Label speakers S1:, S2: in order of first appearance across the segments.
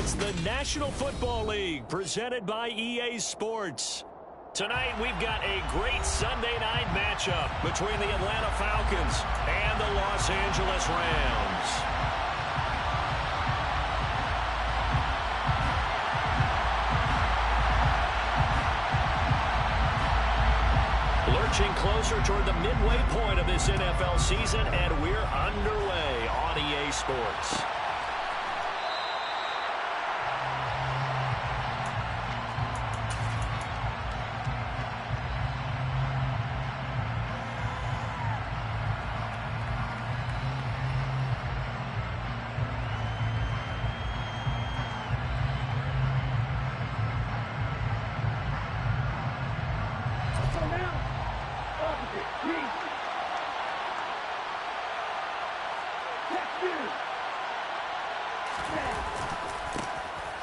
S1: It's the National Football League presented by EA Sports. Tonight we've got a great Sunday night matchup between the Atlanta Falcons and the Los Angeles Rams. Lurching closer toward the midway point of this NFL season, and we're underway on EA Sports.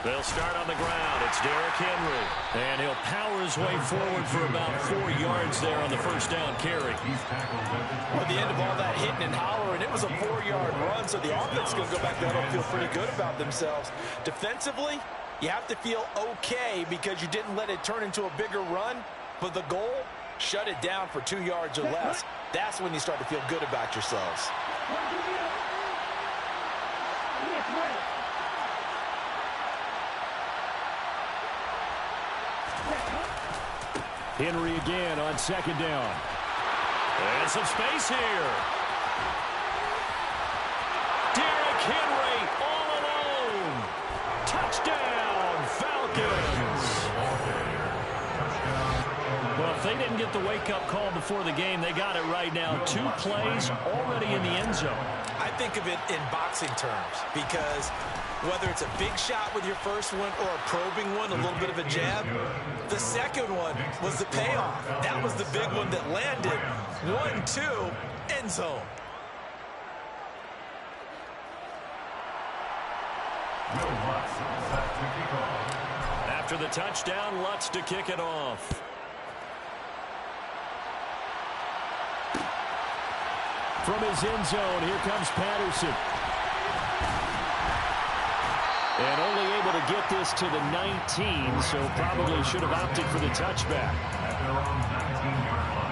S1: They'll start on the ground. It's Derrick Henry. And he'll power his way forward for about 4 yards there on the first down carry.
S2: At the end of all that hitting and hollering, it was a 4-yard run, so the offense is going to go back there and feel pretty good about themselves. Defensively, you have to feel okay because you didn't let it turn into a bigger run, but the goal, shut it down for 2 yards or less. That's when you start to feel good about yourselves.
S1: Henry again on second down. And some space here. Derrick Henry all alone. Touchdown, Falcons. Well, if they didn't get the wake-up call before the game, they got it right now. 2 plays already in the end zone.
S2: I think of it in boxing terms because whether it's a big shot with your first one or a probing one, a little bit of a jab, the second one was the payoff. That was the big one that landed. 1-2, end zone.
S1: After the touchdown, Lutz to kick it off. From his end zone, here comes Patterson. And only able to get this to the 19, so probably should have opted for the touchback. At their own 19-yard line.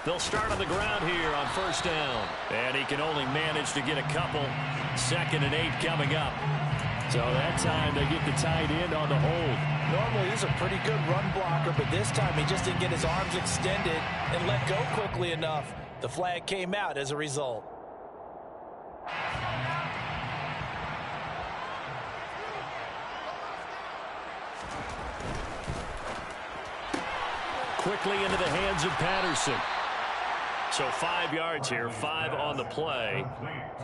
S1: They'll start on the ground here on first down. And he can only manage to get a couple. 2nd and 8 coming up. So that time they get the tight end on the hold.
S2: Normally he's a pretty good run blocker, but this time he just didn't get his arms extended and let go quickly enough. The flag came out as a result.
S1: Quickly into the hands of Patterson. So 5 yards here, 5 on the play,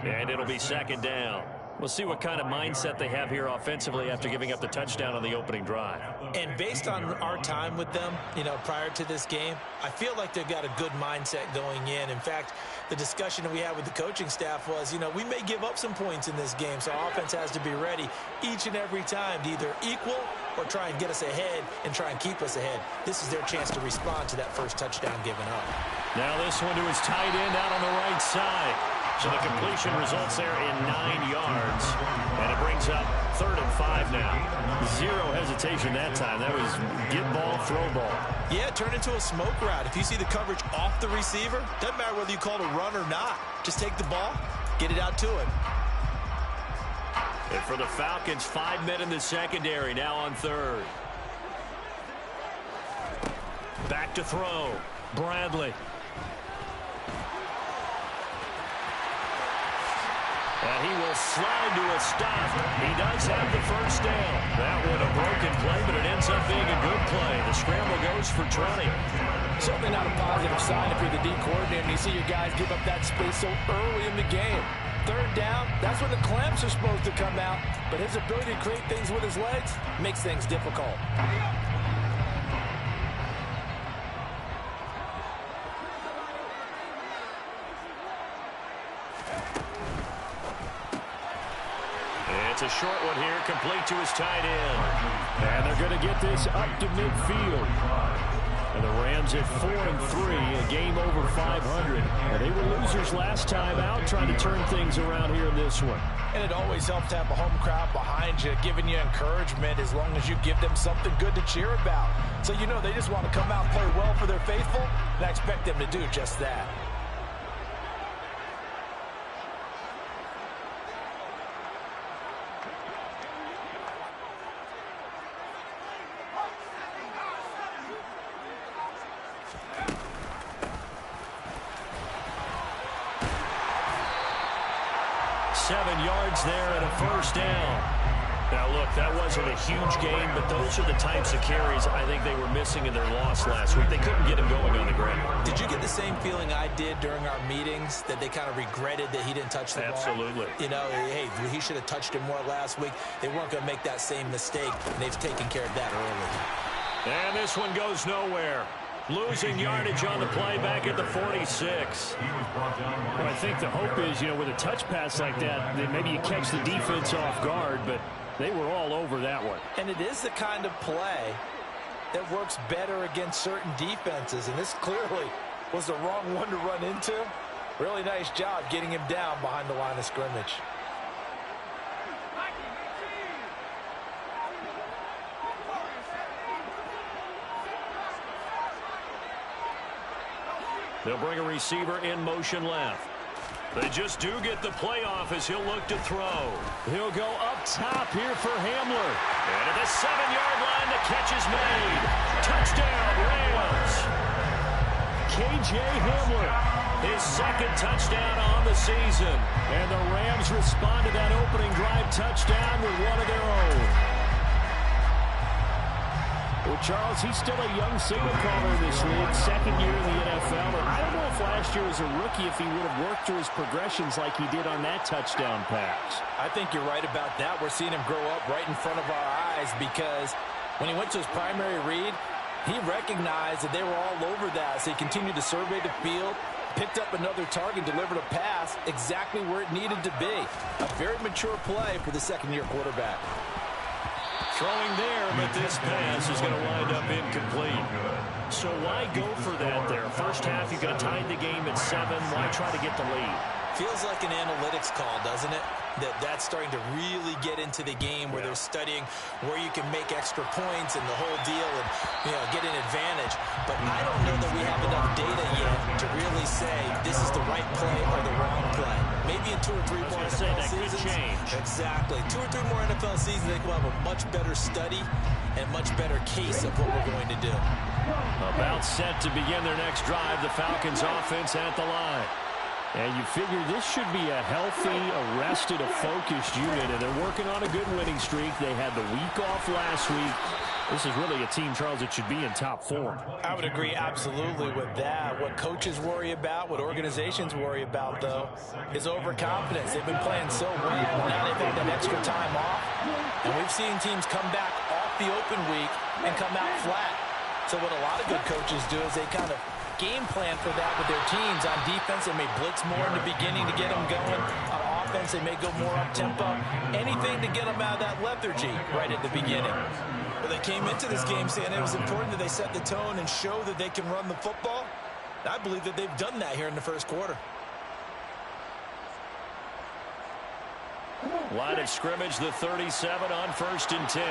S1: and it'll be 2nd down. We'll see what kind of mindset they have here offensively after giving up the touchdown on the opening drive.
S2: And based on our time with them, prior to this game, I feel like they've got a good mindset going in. In fact, the discussion that we had with the coaching staff was, we may give up some points in this game, so our offense has to be ready each and every time to either equal or try and get us ahead and try and keep us ahead. This is their chance to respond to that first touchdown given up.
S1: Now this one to his tight end out on the right side. So the completion results there in 9 yards. And it brings up 3rd and 5 now. 0 hesitation that time. That was get ball, throw ball.
S2: Yeah, turn into a smoke route. If you see the coverage off the receiver, doesn't matter whether you call it a run or not. Just take the ball, get it out to him.
S1: And for the Falcons, 5 men in the secondary, now on 3rd. Back to throw. Bradley. And he will slide to a stop. He does have the first down. That one a broken play, but it ends up being a good play. The scramble goes for 20.
S2: Certainly not a positive sign if you're the D coordinator and you see your guys give up that space so early in the game. 3rd down, that's when the clamps are supposed to come out. But his ability to create things with his legs makes things difficult.
S1: It's a short one here, complete to his tight end.
S3: And they're going to get this up to midfield. And the Rams at 4-3, a game over 500. And they were losers last time out, trying to turn things around here in this one.
S2: And it always helps to have a home crowd behind you, giving you encouragement as long as you give them something good to cheer about. So you know they just want to come out and play well for their faithful, and I expect them to do just that.
S1: There and a first down. Now, look, that wasn't a huge game, but those are the types of carries I think they were missing in their loss last week. They couldn't get him going on the ground.
S2: Did you get the same feeling I did during our meetings, that they kind of regretted that he didn't touch the ball?
S1: Absolutely.
S2: You know, hey, he should have touched it more last week. They weren't going to make that same mistake, and they've taken care of that early.
S1: And this one goes nowhere. Losing yardage on the play back at the 46.
S3: Well, I think the hope is, you know, with a touch pass like that, then maybe you catch the defense off guard, but they were all over that one.
S2: And it is the kind of play that works better against certain defenses, and this clearly was the wrong one to run into. Really nice job getting him down behind the line of scrimmage.
S1: They'll bring a receiver in motion left. They just do get the play off as he'll look to throw.
S3: He'll go up top here for Hamler.
S1: And at the 7-yard line, the catch is made. Touchdown, Rams.
S3: K.J. Hamler.
S1: His second touchdown on the season.
S3: And the Rams respond to that opening drive touchdown with one of their own. Well, Charles, he's still a young signal caller in this league, second year in the NFL. And I don't know if last year as a rookie, if he would have worked through his progressions like he did on that touchdown pass.
S2: I think you're right about that. We're seeing him grow up right in front of our eyes, because when he went to his primary read, he recognized that they were all over that. So he continued to survey the field, picked up another target, delivered a pass exactly where it needed to be. A very mature play for the second-year quarterback.
S1: Throwing there, but this pass is going to wind up incomplete. So why go for that there? First half, you could have tied the game at 7. Why try to get the lead?
S2: Feels like an analytics call, doesn't it? That's starting to really get into the game where they're studying where you can make extra points and the whole deal and, you know, get an advantage. But I don't know that we have enough data yet to really say this is the right play or the wrong play. Maybe in 2 or 3 more NFL seasons. Exactly. 2 or 3 more NFL seasons, they will have a much better study and much better case of what we're going to do.
S1: About set to begin their next drive, the Falcons offense at the line.
S3: And you figure this should be a healthy, arrested, a focused unit, and they're working on a good winning streak. They had the week off last week. This is really a team, Charles, that should be in top form.
S2: I would agree absolutely with that. What coaches worry about, what organizations worry about, though, is overconfidence. They've been playing so well. Now they've had that extra time off. And we've seen teams come back off the open week and come out flat. So what a lot of good coaches do is they kind of game plan for that with their teams. On defense, they may blitz more in the beginning to get them going. On offense, they may go more up-tempo. Anything to get them out of that lethargy right at the beginning. Well, they came into this game saying it was important that they set the tone and show that they can run the football. I believe that they've done that here in the first quarter.
S1: Line of scrimmage, the 37 on 1st and 10.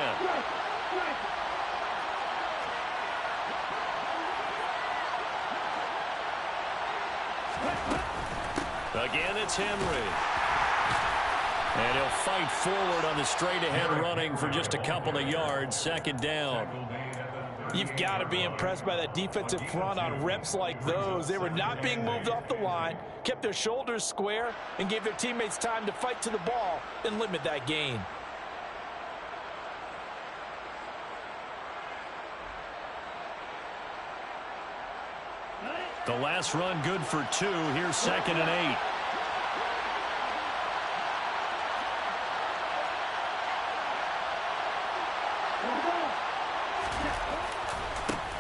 S1: Again, it's Henry. And he'll fight forward on the straight-ahead running for just a couple of yards. Second down.
S2: You've got to be impressed by that defensive front on reps like those. They were not being moved off the line, kept their shoulders square, and gave their teammates time to fight to the ball and limit that gain.
S1: The last run good for 2. Here's 2nd and 8.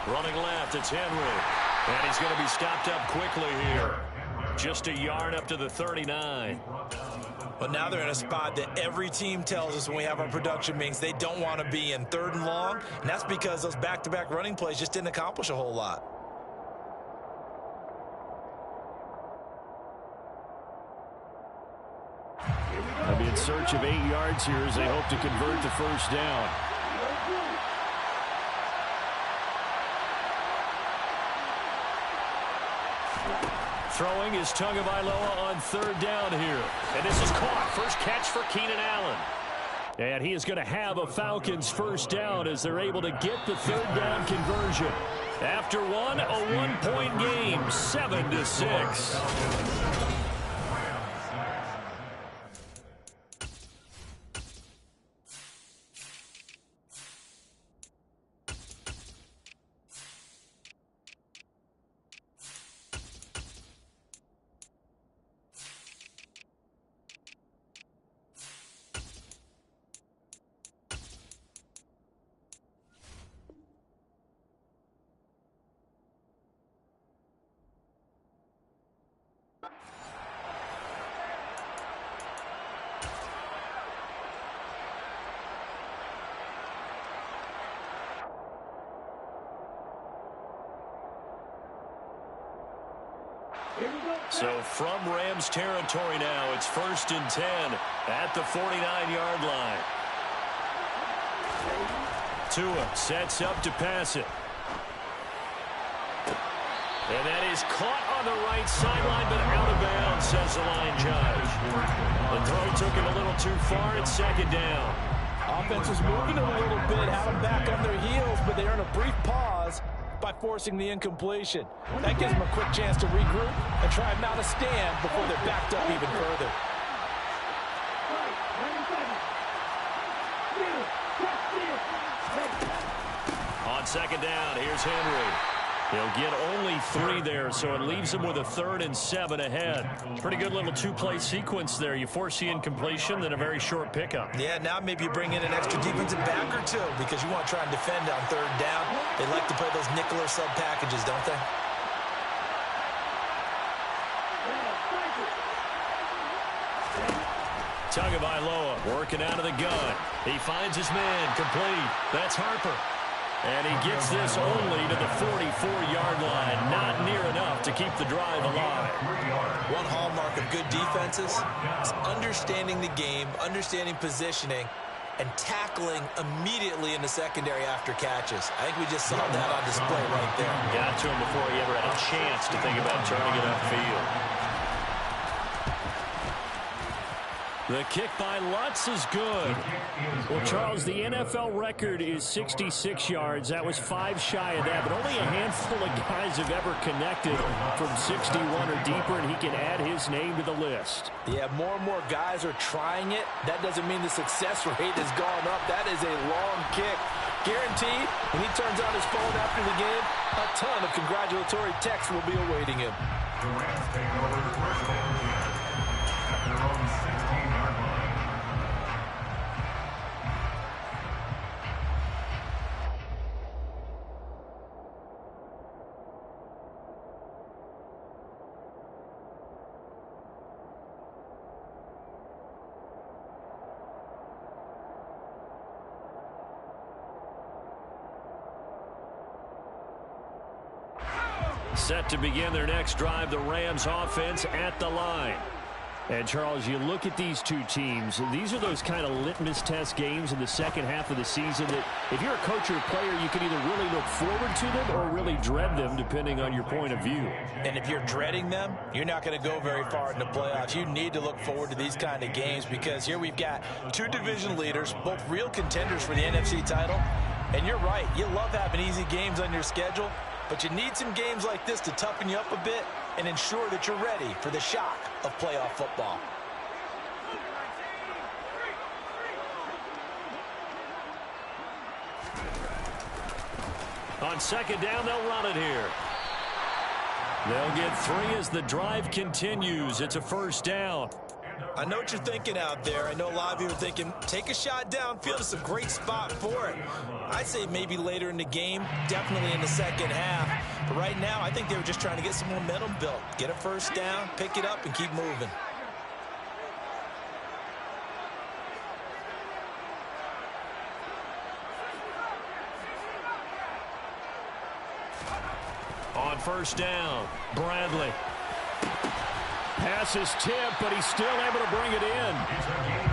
S1: Running left, it's Henry. And he's going to be stopped up quickly here. Just a yard up to the 39.
S2: Well, now they're in a spot that every team tells us when we have our production meetings they don't want to be in, 3rd and long, and that's because those back-to-back running plays just didn't accomplish a whole lot.
S3: They'll be in search of 8 yards here as they hope to convert the first down. Throwing is Tagovailoa on 3rd down here.
S1: And this is caught. First catch for Keenan Allen.
S3: And he is going to have a Falcons first down as they're able to get the 3rd down conversion. After one, a 1-point game, 7-6.
S1: So from Rams territory now, it's 1st and 10 at the 49-yard line. Tua sets up to pass it. And that is caught on the right sideline, but out of bounds, says the line judge. The throw took him a little too far. It's 2nd down.
S2: Offense was moving a little bit, had them back on their heels, but they earned a brief pause by forcing the incompletion. That gives them a quick chance to regroup and try and mount a stand before they're backed up even further.
S1: On 2nd down, here's Henry. He'll get only 3 there, so it leaves him with a 3rd and 7 ahead. Pretty good little 2-play sequence there. You force the incompletion, then a very short pickup.
S2: Yeah, now maybe you bring in an extra defensive back or 2 because you want to try and defend on 3rd down. They like to play those nickel or sub packages, don't they?
S1: Tagovailoa working out of the gun. He finds his man complete. That's Harper. And he gets this only to the 44-yard line. Not near enough to keep the drive alive.
S2: One hallmark of good defenses is understanding the game, understanding positioning, and tackling immediately in the secondary after catches. I think we just saw that on display right there.
S1: Got to him before he ever had a chance to think about turning it upfield.
S3: The kick by Lutz is good. Well, Charles, the NFL record is 66 yards. That was 5 shy of that, but only a handful of guys have ever connected from 61 or deeper, and he can add his name to the list.
S2: Yeah, more and more guys are trying it. That doesn't mean the success rate has gone up. That is a long kick. Guaranteed, when he turns on his phone after the game, a ton of congratulatory texts will be awaiting him.
S4: The Rams take over the first down again at their own 16-yard line.
S3: Set to begin their next drive, the Rams offense at the line. And, Charles, you look at these two teams, these are those kind of litmus test games in the second half of the season that if you're a coach or a player, you can either really look forward to them or really dread them, depending on your point of view.
S2: And if you're dreading them, you're not going to go very far in the playoffs. You need to look forward to these kind of games because here we've got 2 division leaders, both real contenders for the NFC title. And you're right, you love having easy games on your schedule, but you need some games like this to toughen you up a bit and ensure that you're ready for the shock of playoff football.
S3: On second down, they'll run it here. They'll get 3 as the drive continues. It's a first down.
S2: I know what you're thinking out there. I know a lot of you are thinking, take a shot downfield. It's a great spot for it. I'd say maybe later in the game, definitely in the second half. But right now, I think they were just trying to get some momentum built. Get a first down, pick it up, and keep moving.
S1: on first down. Bradley.
S3: Pass is tipped, but he's still able to bring it in.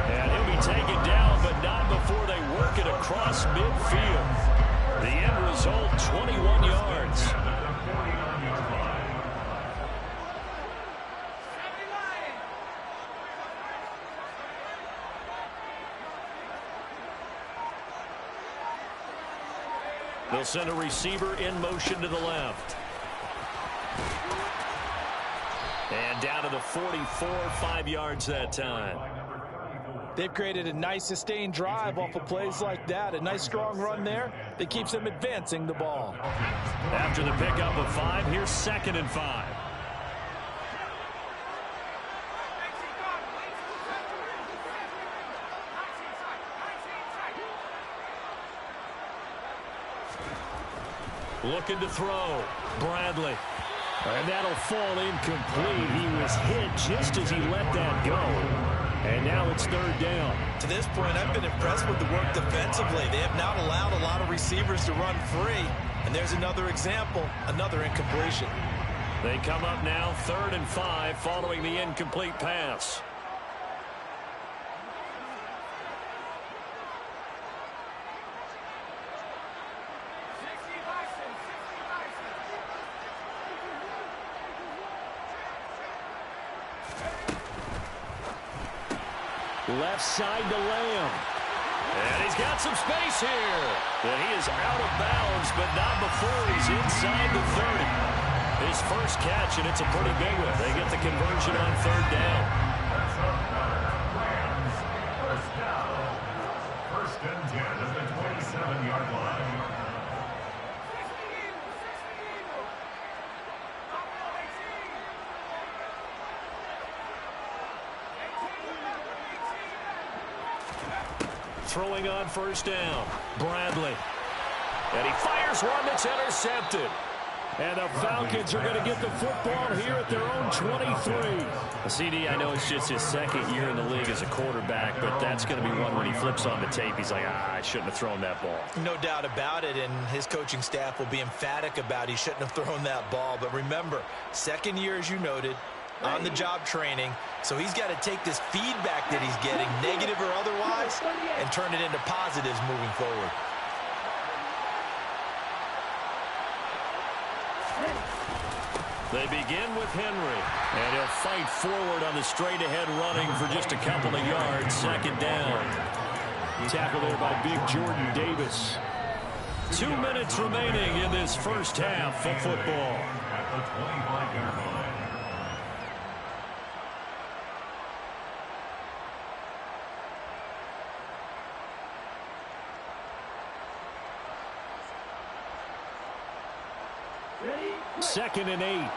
S3: And he'll be taken down, but not before they work it across midfield. The end result, 21 yards. They'll send a receiver in motion to the left. And down to the 44, 5 yards that time.
S2: They've created a nice sustained drive off of plays like that. A nice strong run there that keeps them advancing the ball.
S3: After the pickup of 5, here's 2nd and 5. Looking to throw. Bradley. And that'll fall incomplete. He was hit just as he let that go. And now it's 3rd down.
S2: To this point, I've been impressed with the work defensively. They have not allowed a lot of receivers to run free. And there's another example, another incompletion.
S3: They come up now 3rd and 5 following the incomplete pass. Left side to Lamb. And he's got some space here. And he is out of bounds, but not before he's inside the 30. His first catch, and it's a pretty big one. They get the conversion on 3rd down.
S4: First and 10 at the 27-yard line.
S3: Throwing on first down. Bradley. And he fires one that's intercepted. And the Falcons are going to get the football here at their own 23. CD, I know it's just his 2nd year in the league as a quarterback, but that's going to be one when he flips on the tape. He's like, I shouldn't have thrown that ball.
S2: No doubt about it, and his coaching staff will be emphatic about he shouldn't have thrown that ball. But remember, 2nd year, as you noted, on-the-job training. So he's got to take this feedback that he's getting, negative or otherwise, and turn it into positives moving forward.
S3: They begin with Henry, and he'll fight forward on the straight-ahead running for just a couple of yards. 2nd down. Tackled there by big Jordan Davis. 2 minutes remaining in this first half of football.
S4: At the 25-yard line.
S3: Second and 8.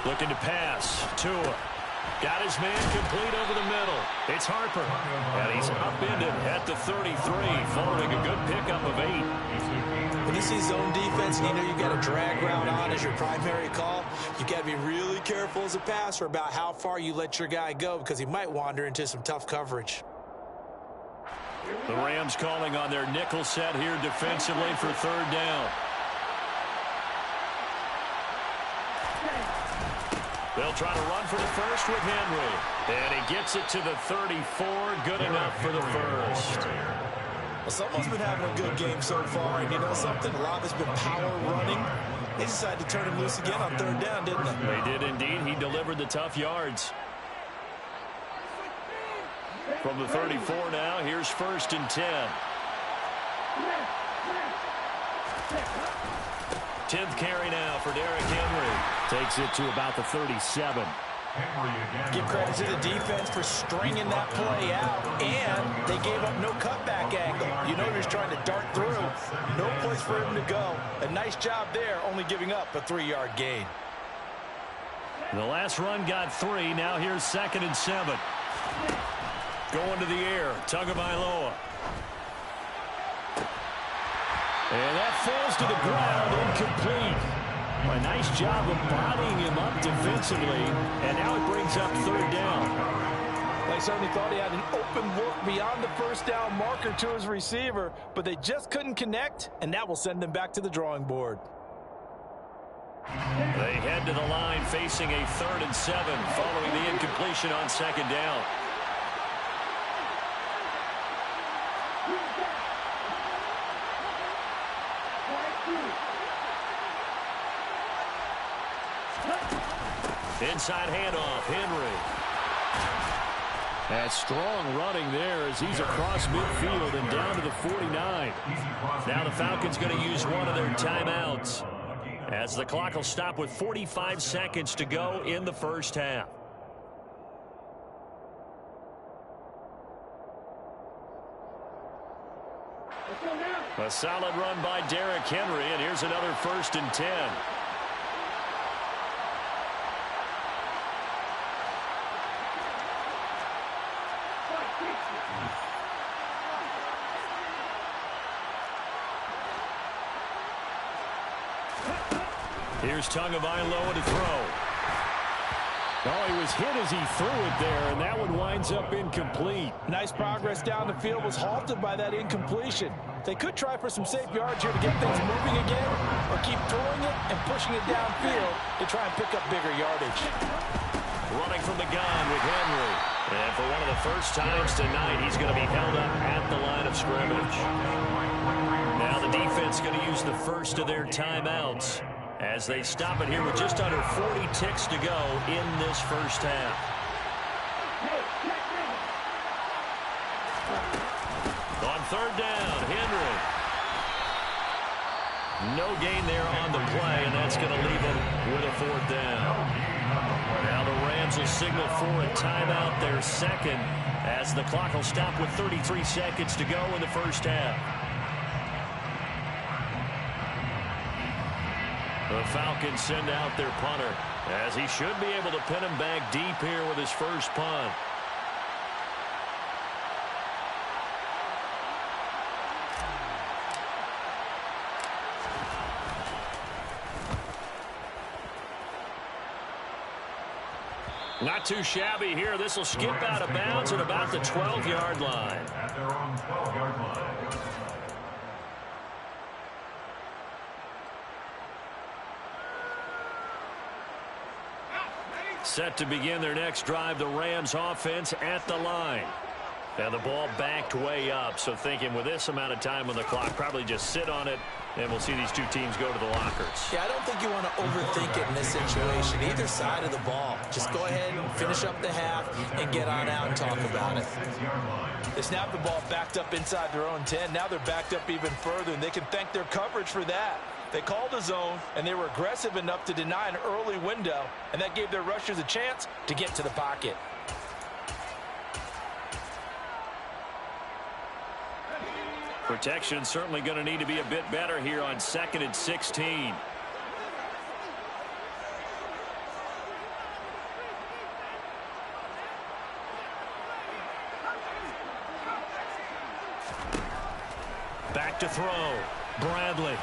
S3: Looking to pass. Tua. Got his man complete over the middle. It's Harper. And he's upended at the 33 following a good pickup of 8.
S2: When you see zone defense and you know you've got a drag route on as your primary call, you've got to be really careful as a passer about how far you let your guy go because he might wander into some tough coverage.
S3: The Rams calling on their nickel set here defensively for 3rd down. They'll try to run for the first with Henry. And he gets it to the 34. Good enough for the first.
S2: Well, someone's been having a good game so far, and you know something? A lot of it's been power running. They decided to turn him loose again on 3rd down, didn't they?
S3: They did indeed. He delivered the tough yards. From the 34 now, here's 1st and 10. 10th carry now for Derrick Henry. Takes it to about the 37.
S2: Give credit to the defense for stringing that play out, and they gave up no cutback angle. You know he's trying to dart through. No place for him to go. A nice job there, only giving up a 3-yard gain.
S3: The last run got 3. Now here's 2nd and 7. Going to the air. Tagovailoa. And that falls to the ground, incomplete. A nice job of bodying him up defensively, and now it brings up 3rd down.
S2: They certainly thought he had an open look beyond the first down marker to his receiver, but they just couldn't connect, and that will send them back to the drawing board.
S3: They head to the line facing a 3rd and 7 following the incompletion on 2nd down. Inside handoff, Henry. And strong running there as he's across midfield and down to the 49. Now the Falcons going to use one of their timeouts as the clock will stop with 45 seconds to go in the first half. A solid run by Derrick Henry, and here's another 1st and 10. Here's Tagovailoa to throw. Oh, he was hit as he threw it there, and that one winds up incomplete.
S2: Nice progress down the field was halted by that incompletion. They could try for some safe yards here to get things moving again, or keep throwing it and pushing it downfield to try and pick up bigger yardage.
S3: Running from the gun with Henry. And for one of the first times tonight, he's going to be held up at the line of scrimmage. Now the defense going to use the first of their timeouts as they stop it here with just under 40 ticks to go in this first half. On 3rd down, Henry. No gain there on the play, and that's going to leave him with a 4th down. Now the Rams will signal for a timeout, their second, as the clock will stop with 33 seconds to go in the first half. The Falcons send out their punter, as he should be able to pin him back deep here with his first punt. Not too shabby here. This will skip out of bounds at about the 12-yard line.
S4: At their own 12-yard line.
S3: Set to begin their next drive, the Rams offense at the line. And the ball backed way up, so thinking with this amount of time on the clock, probably just sit on it, and we'll see these two teams go to the lockers.
S2: Yeah, I don't think you want to overthink it in this situation, either side of the ball. Just go ahead and finish up the half and get on out and talk about it. They snapped the ball backed up inside their own 10. Now they're backed up even further, and they can thank their coverage for that. They called a zone, and they were aggressive enough to deny an early window, and that gave their rushers a chance to get to the pocket.
S3: Protection certainly going to need to be a bit better here on 2nd and 16. Back to throw. Bradley.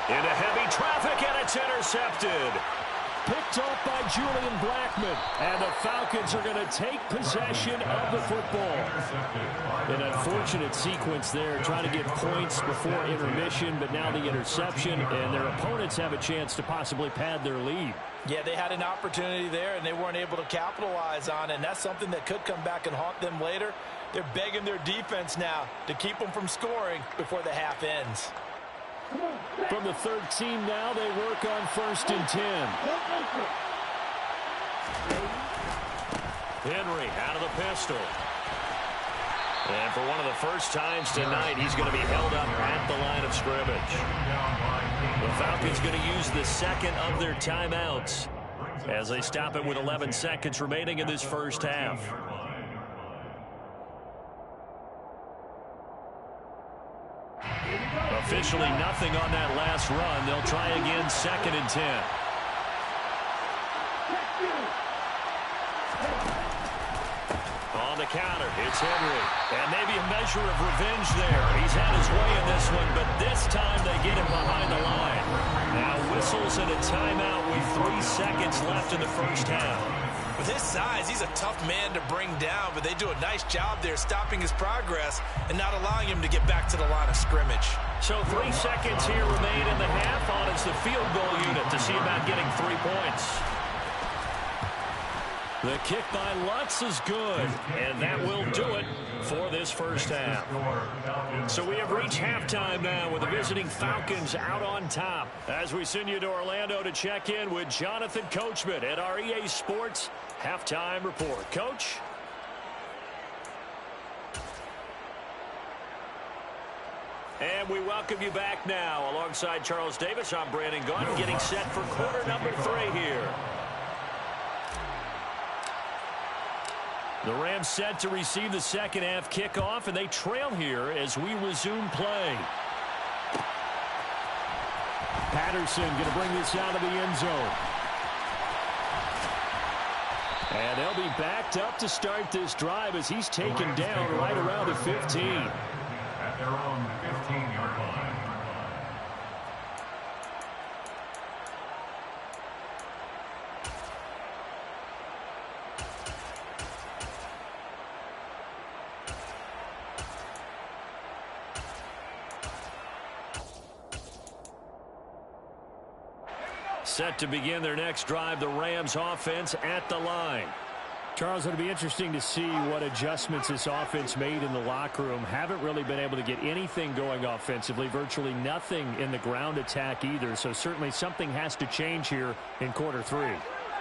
S3: Into heavy traffic, and it's intercepted. Picked off by Julian Blackmon. And the Falcons are going to take possession of the football. An unfortunate sequence there, trying to get points before intermission, but now the interception, and their opponents have a chance to possibly pad their lead.
S2: Yeah, they had an opportunity there, and they weren't able to capitalize on it, and that's something that could come back and haunt them later. They're begging their defense now to keep them from scoring before the half ends.
S3: From the 13 now, they work on 1st and 10. Henry out of the pistol. And for one of the first times tonight, he's going to be held up at the line of scrimmage. The Falcons going to use the second of their timeouts as they stop it with 11 seconds remaining in this first half. Officially nothing on that last run. They'll try again 2nd and 10. On the counter, it's Henry. And maybe a measure of revenge there. He's had his way in this one, but this time they get him behind the line. Now whistles and a timeout with 3 seconds left in the first half.
S2: The With his size, he's a tough man to bring down, but they do a nice job there stopping his progress and not allowing him to get back to the line of scrimmage.
S3: So 3 seconds here remain in the half. On is the field goal unit to see about getting 3 points. The kick by Lutz is good, and that will do it for this first half. So we have reached halftime now with the visiting Falcons out on top. As we send you to Orlando to check in with Jonathan Coachman at our EA Sports Halftime Report. Coach? And we welcome you back now. Alongside Charles Davis, I'm Brandon Gunn, getting set for quarter number 3 here. The Rams set to receive the second half kickoff, and they trail here as we resume play. Patterson going to bring this out of the end zone. And they'll be backed up to start this drive as he's taken down right around the 15.
S4: At their own 15-yard line.
S3: Set to begin their next drive, the Rams offense at the line. Charles, it'll be interesting to see what adjustments this offense made in the locker room. Haven't really been able to get anything going offensively, virtually nothing in the ground attack either. So certainly something has to change here in quarter 3.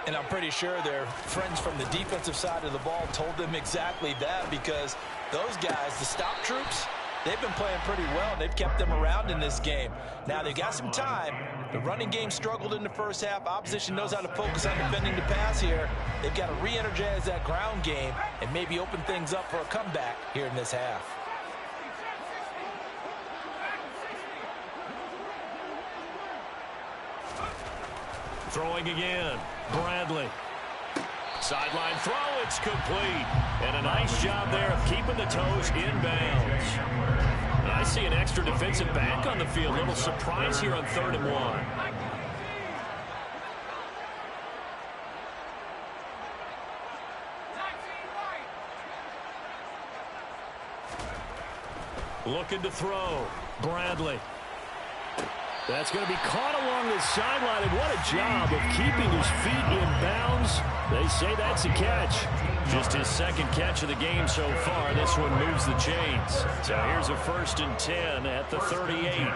S2: And I'm pretty sure their friends from the defensive side of the ball told them exactly that, because those guys, the stop troops, they've been playing pretty well, and they've kept them around in this game. Now, they've got some time. The running game struggled in the first half. Opposition knows how to focus on defending the pass here. They've got to re-energize that ground game and maybe open things up for a comeback here in this half.
S3: Throwing again. Bradley. Sideline throw, it's complete. And a nice job there of keeping the toes in bounds. I see an extra defensive back on the field. Little surprise here on 3rd and 1. Looking to throw. Bradley. That's going to be caught along the sideline, and what a job of keeping his feet in bounds. They say that's a catch. Just his second catch of the game so far. This one moves the chains. So here's a 1st and 10 at the 38.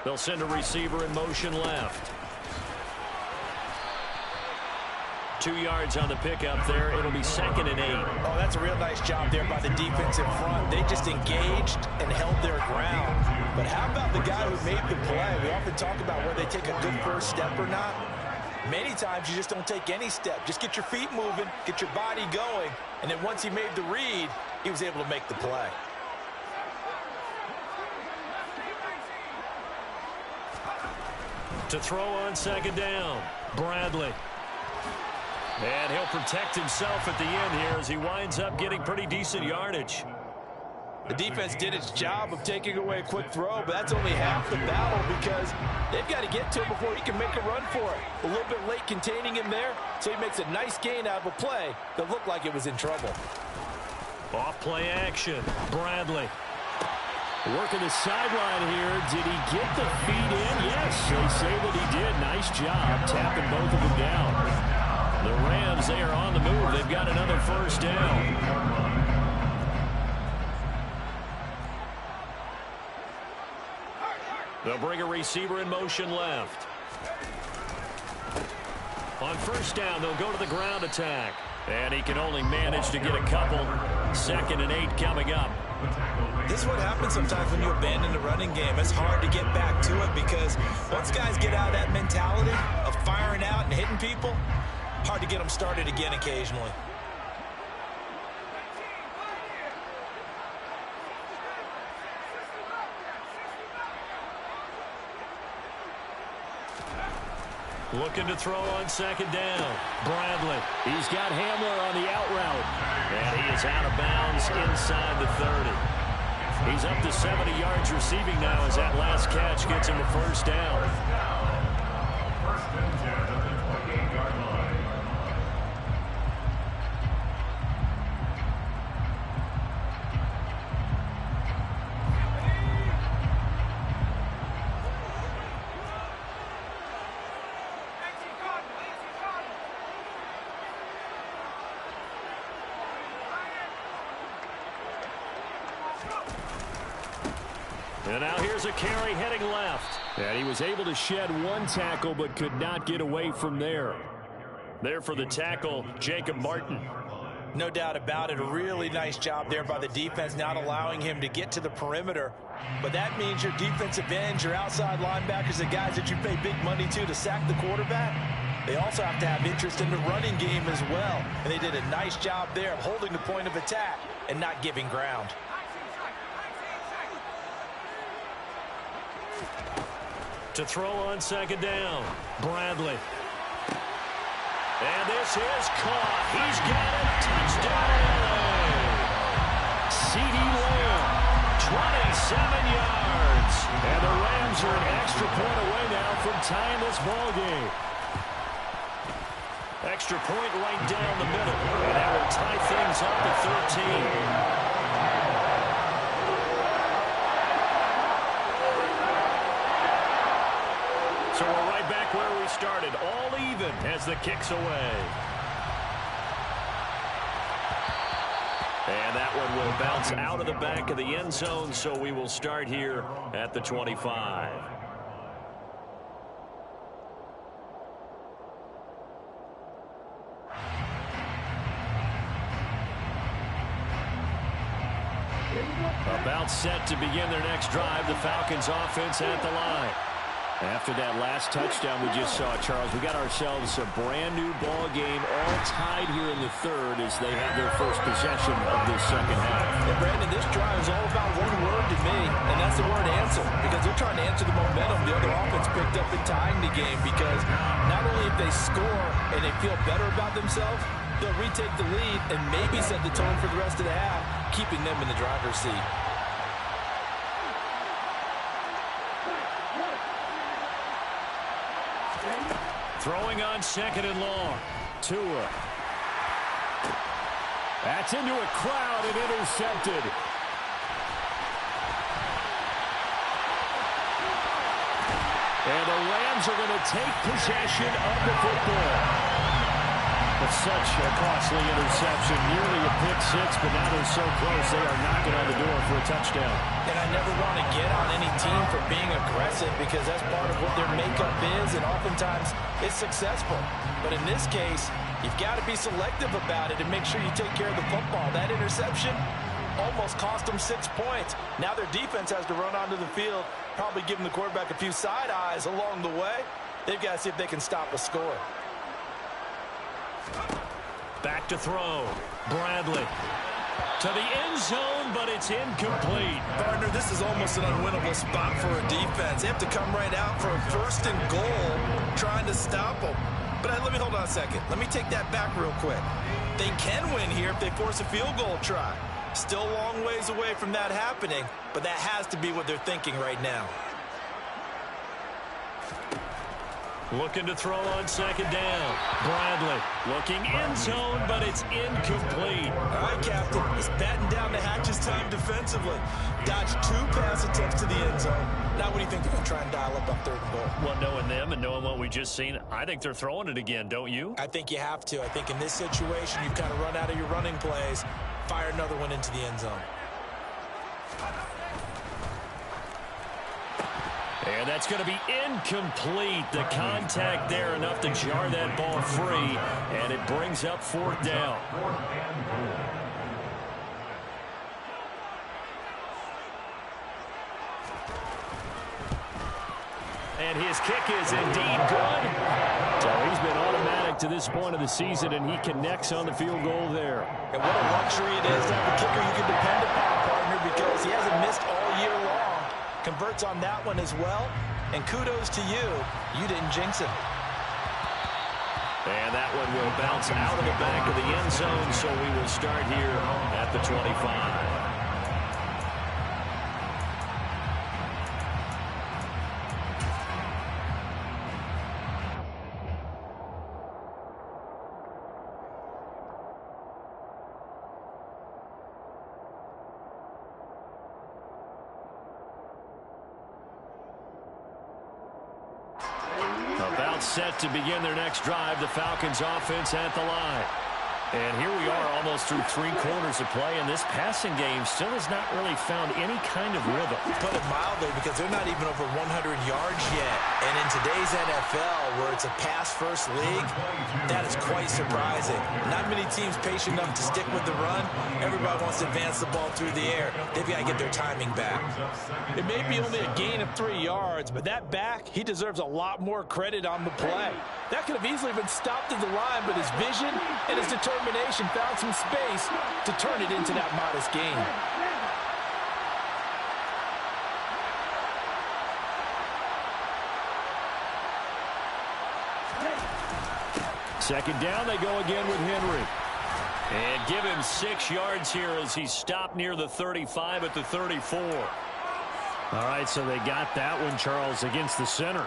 S3: They'll send a receiver in motion left. 2 yards on the pickup there. It'll be 2nd and 8.
S2: Oh, that's a real nice job there by the defense in front. They just engaged and held their ground. But how about the guy who made the play? We often talk about whether they take a good first step or not. Many times you just don't take any step. Just get your feet moving, get your body going, and then once he made the read, he was able to make the play.
S3: To throw on 2nd down, Bradley. And he'll protect himself at the end here as he winds up getting pretty decent yardage.
S2: The defense did its job of taking away a quick throw, but that's only half the battle because they've got to get to him before he can make a run for it. A little bit late containing him there, so he makes a nice gain out of a play that looked like it was in trouble.
S3: Off play action. Bradley. Working the sideline here. Did he get the feet in? Yes, they say that he did. Nice job tapping both of them down. The Rams, they are on the move. They've got another 1st down. They'll bring a receiver in motion left. On 1st down, they'll go to the ground attack. And he can only manage to get a couple. 2nd and 8 coming up.
S2: This is what happens sometimes when you abandon the running game. It's hard to get back to it because once guys get out of that mentality of firing out and hitting people, hard to get them started again occasionally.
S3: Looking to throw on 2nd down. Bradley. He's got Hamler on the out route. And he is out of bounds inside the 30.
S1: He's up to 70 yards receiving now as that last catch gets him the first down.
S4: First and 10 at the 28-yard line.
S1: And now here's a carry heading left.
S3: And he was able to shed one tackle but could not get away from there.
S1: There for the tackle, Jacob Martin.
S2: No doubt about it. A really nice job there by the defense, not allowing him to get to the perimeter. But that means your defensive ends, your outside linebackers, the guys that you pay big money to sack the quarterback, they also have to have interest in the running game as well. And they did a nice job there of holding the point of attack and not giving ground.
S1: To throw on second down, Bradley. And this is caught. He's got it. Touchdown, LA. CeeDee Lamb, 27 yards. And the Rams are an extra point away now from tying this ball game. Extra point right down the middle. And that will tie things up to 13. So we're right back where we started, all even as the kick's away. And that one will bounce out of the back of the end zone, so we will start here at the 25. About set to begin their next drive, the Falcons offense at the line. After that last touchdown we just saw, Charles, we got ourselves a brand new ball game, all tied here in the third as they have their first possession of this second half.
S2: And Brandon, this drive is all about one word to me, and that's the word answer, because they're trying to answer the momentum the other offense picked up in tying the game, because not only if they score and they feel better about themselves, they'll retake the lead and maybe set the tone for the rest of the half, keeping them in the driver's seat.
S1: Throwing on second and long. Tua. That's into a crowd and intercepted. And the Rams are going to take possession of the football. But such a costly interception, nearly a pick six, but now they're so close they are knocking on the door for a touchdown.
S2: And I never want to get on any team for being aggressive because that's part of what their makeup is, and oftentimes it's successful. But in this case, you've got to be selective about it and make sure you take care of the football. That interception almost cost them 6 points. Now their defense has to run onto the field, probably giving the quarterback a few side eyes along the way. They've got to see if they can stop a score.
S1: Back to throw. Bradley. To the end zone, but it's incomplete.
S2: Partner, this is almost an unwinnable spot for a defense. They have to come right out for a first and goal, trying to stop them. But let me hold on a second. Let me take that back real quick. They can win here if they force a field goal try. Still a long ways away from that happening, but that has to be what they're thinking right now.
S1: Looking to throw on second down. Bradley looking end zone, but it's incomplete.
S2: All right, Captain. It's batting down the hatches time defensively. Dodged 2 pass attempts to the end zone. Now what do you think they're going to try and dial up on third and goal?
S1: Well, knowing them and knowing what we just seen, I think they're throwing it again, don't you?
S2: I think you have to. I think in this situation, you've kind of run out of your running plays. Fire another one into the end zone.
S1: And that's going to be incomplete. The contact there enough to jar that ball free, and it brings up fourth down. And his kick is indeed good. So he's been automatic to this point of the season, and he connects on the field goal there.
S2: And what a luxury it is to have a kicker you can depend upon, partner, because he hasn't missed all year long. Converts on that one as well, and kudos to you. You didn't jinx him.
S1: And that one will bounce out of the back of the end zone, so we will start here at the 25.
S3: About set to begin their next drive. The Falcons offense at the line. And here we are almost through 3 quarters of play, and this passing game still has not really found any kind of rhythm.
S2: Put it mildly, because they're not even over 100 yards yet. And in today's NFL, where it's a pass-first league, that is quite surprising. Not many teams patient enough to stick with the run. Everybody wants to advance the ball through the air. They've got to get their timing back.
S5: It may be only a gain of 3 yards, but that back, he deserves a lot more credit on the play. That could have easily been stopped at the line, but his vision and his determination found some space to turn it into that modest gain.
S3: Second down, they go again with Henry. And give him 6 yards here as he's stopped near the 35 at the 34. All right, so they got that one, Charles, against the center.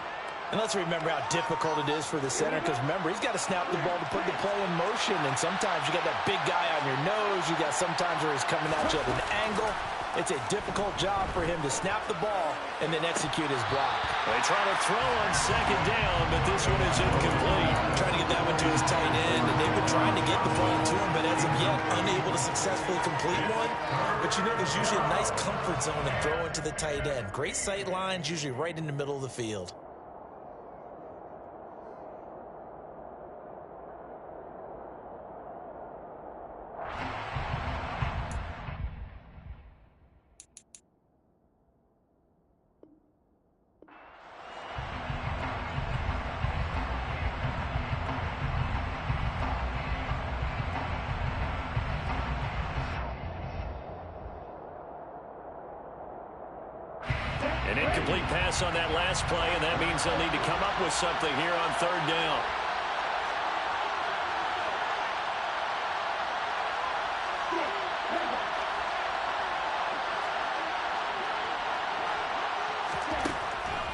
S2: And let's remember how difficult it is for the center, because remember, he's got to snap the ball to put the play in motion, and sometimes you got that big guy on your nose. You got sometimes where he's coming at you at an angle. It's a difficult job for him to snap the ball and then execute his block.
S3: They try to throw on second down, but this one is incomplete.
S2: Trying to get that one to his tight end, and they've been trying to get the ball to him, but as of yet, unable to successfully complete one. But you know, there's usually a nice comfort zone in throwing to the tight end. Great sight lines, usually right in the middle of the field.
S3: An incomplete pass on that last play, and that means they'll need to come up with something here on third down.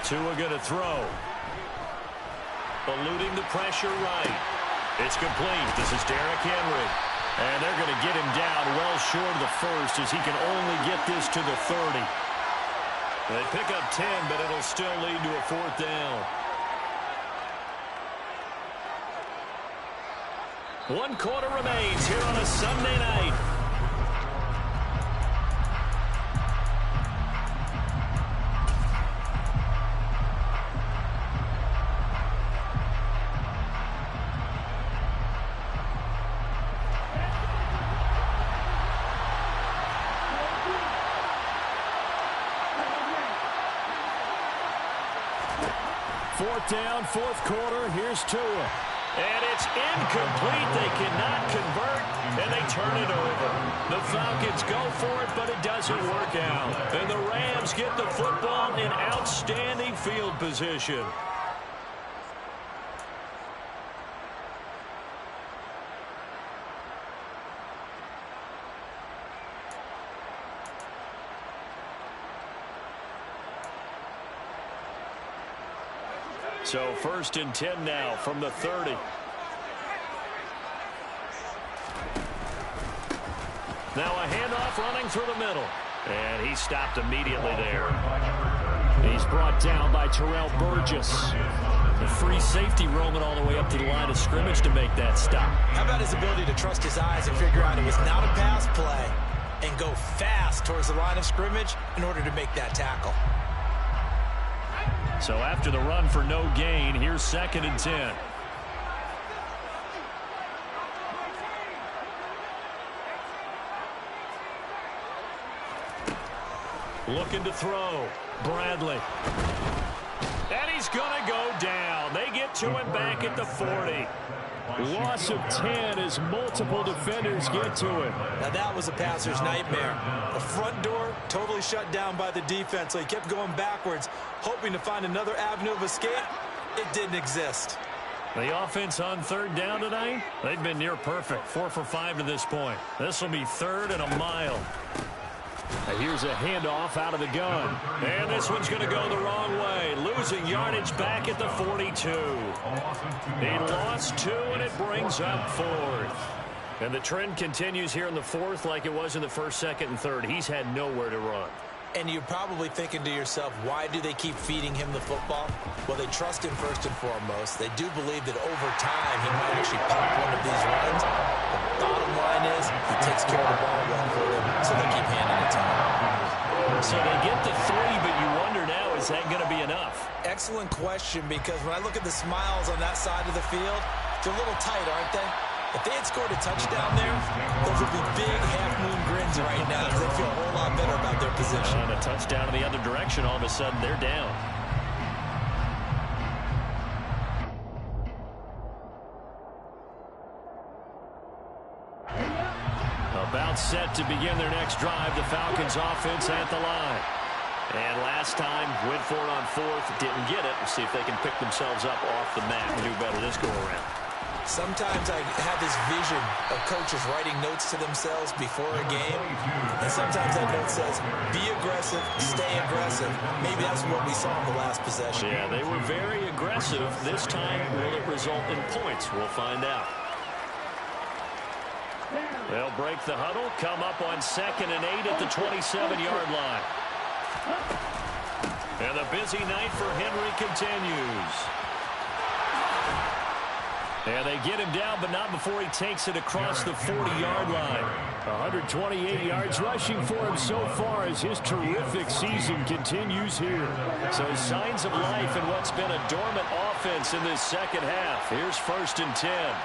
S3: Tua going to throw. Eluding the pressure right. It's complete. This is Derrick Henry. And they're going to get him down well short of the first as he can only get this to the 30. They pick up 10, but it'll still lead to a 4th down. 1 quarter remains here on a Sunday night. Fourth down, 4th quarter. Here's Tua. And it's incomplete. They cannot convert, and they turn it over. The Falcons go for it, but it doesn't work out. And the Rams get the football in outstanding field position. So 1st and 10 now from the 30. Now a handoff running through the middle. And he stopped immediately there. He's brought down by Terrell Burgess. The free safety roaming all the way up to the line of scrimmage to make that stop.
S2: How about his ability to trust his eyes and figure out it was not a pass play and go fast towards the line of scrimmage in order to make that tackle.
S3: So after the run for no gain, here's 2nd and 10. Looking to throw. Bradley. And he's going to go down. They get to him back at the 40. Loss of 10 as multiple defenders get to him.
S2: Now that was a passer's nightmare. The front door totally shut down by the defense, so he kept going backwards, hoping to find another avenue of escape. It didn't exist.
S3: The offense on 3rd down tonight, they've been near perfect. 4 for 5 to this point. This will be 3rd and a mile. Now here's a handoff out of the gun. And this one's going to go the wrong way. Losing yardage back at the 42. He lost 2, and it brings up 4th. And the trend continues here in the 4th like it was in the 1st, 2nd, and 3rd. He's had nowhere to run.
S2: And you're probably thinking to yourself, why do they keep feeding him the football? Well, they trust him first and foremost. They do believe that over time he might actually pop one of these runs. The bottom line is he takes care of the ball well for them, so they keep handing it to him.
S3: So they get the 3, but you wonder now, is that going to be enough?
S2: Excellent question, because when I look at the smiles on that side of the field, they're a little tight, aren't they? If they had scored a touchdown there, those would be big half-moon grins right now because they feel a whole lot better about their position.
S3: And a touchdown in the other direction, all of a sudden they're down. About set to begin their next drive, the Falcons offense at the line. And last time, went for it on 4th, didn't get it. We'll see if they can pick themselves up off the mat and do better this go-around.
S2: Sometimes I have this vision of coaches writing notes to themselves before a game, and sometimes that note says, be aggressive, stay aggressive. Maybe that's what we saw in the last possession.
S3: Yeah, they were very aggressive. This time, will it result in points? We'll find out. They'll break the huddle, come up on 2nd and 8 at the 27-yard line. And the busy night for Henry continues. And they get him down, but not before he takes it across the 40-yard line. 128 yards rushing for him so far as his terrific season continues here. So signs of life in what's been a dormant offense in this second half. Here's 1st and 10.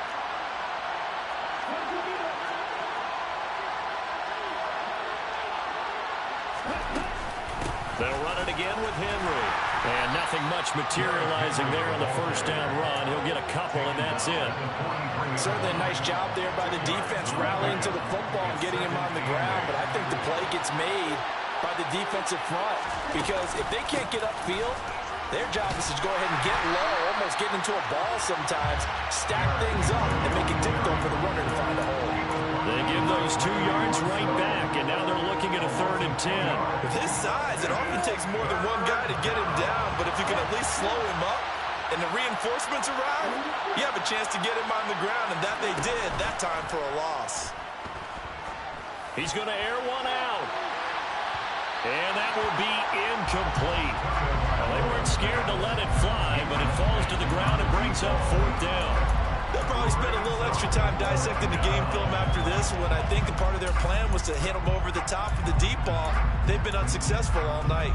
S3: They'll run it again with Henry. And nothing much materializing there on the first down run. He'll get a couple, and that's it.
S5: Certainly a nice job there by the defense rallying to the football and getting him on the ground. But I think the play gets made by the defensive front. Because if they can't get upfield, their job is to go ahead and get low, almost get into a ball sometimes, stack things up, and make it difficult for the runner to find a hole.
S3: They give those 2 yards right back, and now they're looking at a 3rd and 10.
S2: With his size, it often takes more than one guy to get him down, but if you can at least slow him up and the reinforcements arrive, you have a chance to get him on the ground, and that they did that time for a loss.
S3: He's going to air one out. And that will be incomplete. Well, they weren't scared to let it fly, but it falls to the ground and brings up 4th down.
S2: They'll probably spend a little extra time dissecting the game film after this when I think a part of their plan was to hit them over the top for the deep ball. They've been unsuccessful all night.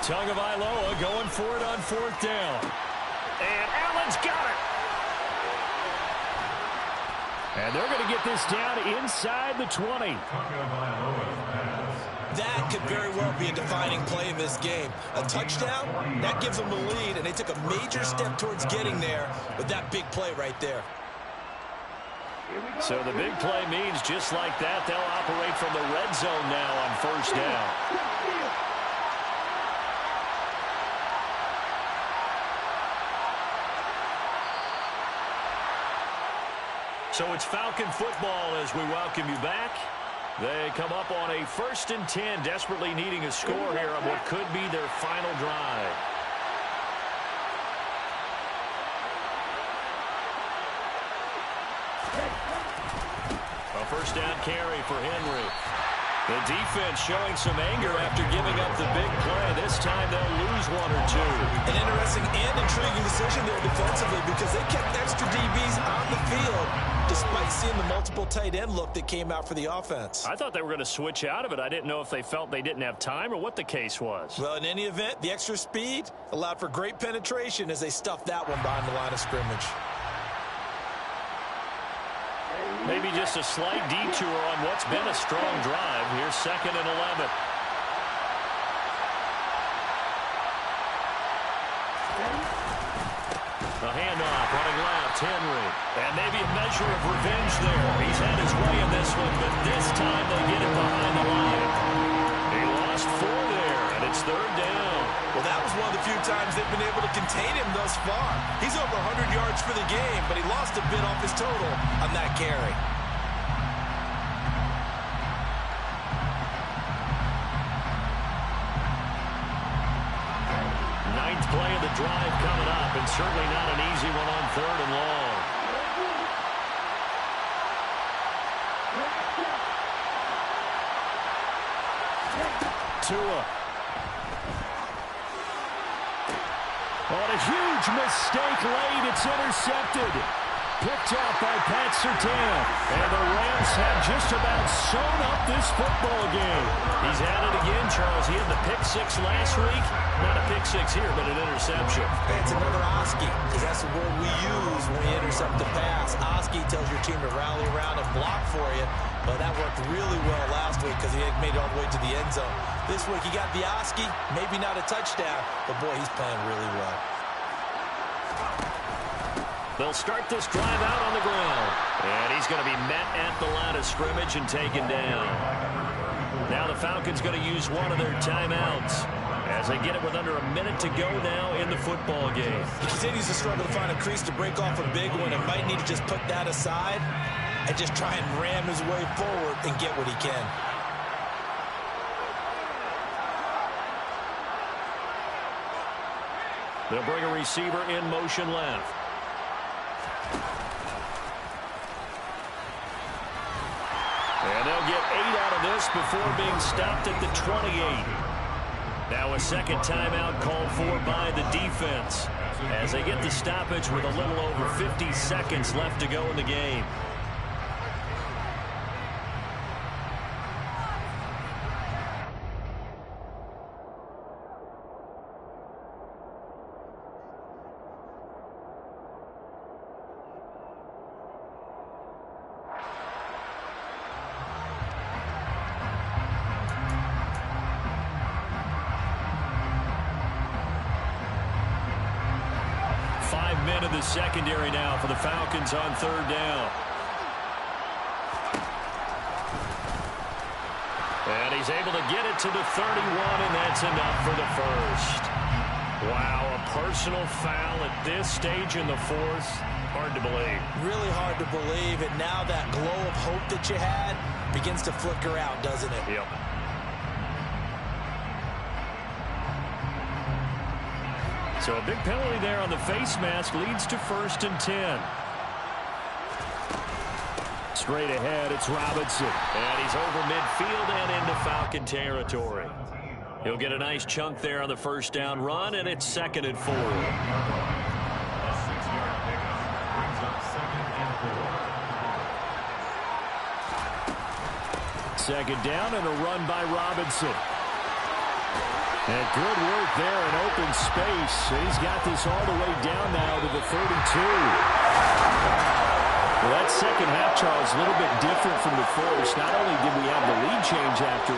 S3: Tagovailoa going for it on 4th down. And Allen's got it. And they're going to get this down inside the 20.
S2: That could very well be a defining play in this game. A touchdown, that gives them the lead, and they took a major step towards getting there with that big play right there.
S3: So the big play means just like that, they'll operate from the red zone now on 1st down. So it's Falcon football as we welcome you back. They come up on a 1st and 10, desperately needing a score here on what could be their final drive. A 1st down carry for Henry. The defense showing some anger after giving up the big play. This time they'll lose 1 or 2.
S2: An interesting and intriguing decision there defensively because they kept extra DBs on the field despite seeing the multiple tight end look that came out for the offense.
S3: I thought they were going to switch out of it. I didn't know if they felt they didn't have time or what the case was.
S2: Well, in any event, the extra speed allowed for great penetration as they stuffed that one behind the line of scrimmage.
S3: Maybe just a slight detour on what's been a strong drive. Here's 2nd and 11. A handoff, running left, Henry. And maybe a measure of revenge there. He's had his way in this one, but this time they get it behind the line. He lost 4 there, and it's 3rd down.
S2: Well, that was one of the few times they've been able to contain him thus far. He's over 100 yards for the game, but he lost a bit off his total on that carry.
S1: Fourth play of the drive coming up, and certainly not an easy one on 3rd and long. Tua.
S3: On a huge mistake late, it's intercepted. Picked out by Pat Surtain. And the Rams have just about sewn up this football game.
S1: He's at it again, Charles. He had the pick 6 last week. Not a pick 6 here, but an interception.
S2: It's another Oski, because that's the word we use when we intercept the pass. Oski tells your team to rally around and block for you, but that worked really well last week because he had made it all the way to the end zone. This week he got the Oski, maybe not a touchdown, but boy, he's playing really well.
S1: They'll start this drive out on the ground. And he's going to be met at the line of scrimmage and taken down. Now the Falcons going to use one of their timeouts as they get it with under a minute to go now in the football game.
S2: He continues to struggle to find a crease to break off a big one and might need to just put that aside and just try and ram his way forward and get what he can.
S1: They'll bring a receiver in motion left. And they'll get 8 out of this before being stopped at the 28. Now a second timeout called for by the defense as they get the stoppage with a little over 50 seconds left to go in the game. Men of the secondary now for the Falcons on 3rd down. And he's able to get it to the 31, and that's enough for the first. Wow, a personal foul at this stage in the 4th. Hard to believe.
S2: Really hard to believe, and now that glow of hope that you had begins to flicker out, doesn't it?
S1: Yep. So a big penalty there on the face mask leads to 1st and 10. Straight ahead, it's Robinson. And he's over midfield and into Falcon territory. He'll get a nice chunk there on the first down run, and it's 2nd and 4.
S4: A 6-yard pickup brings up 2nd and 4.
S3: Second down and a run by Robinson. And good work there in open space. He's got this all the way down now to the 32. Well, that second half, Charles, a little bit different from the first. Not only did we have the lead change after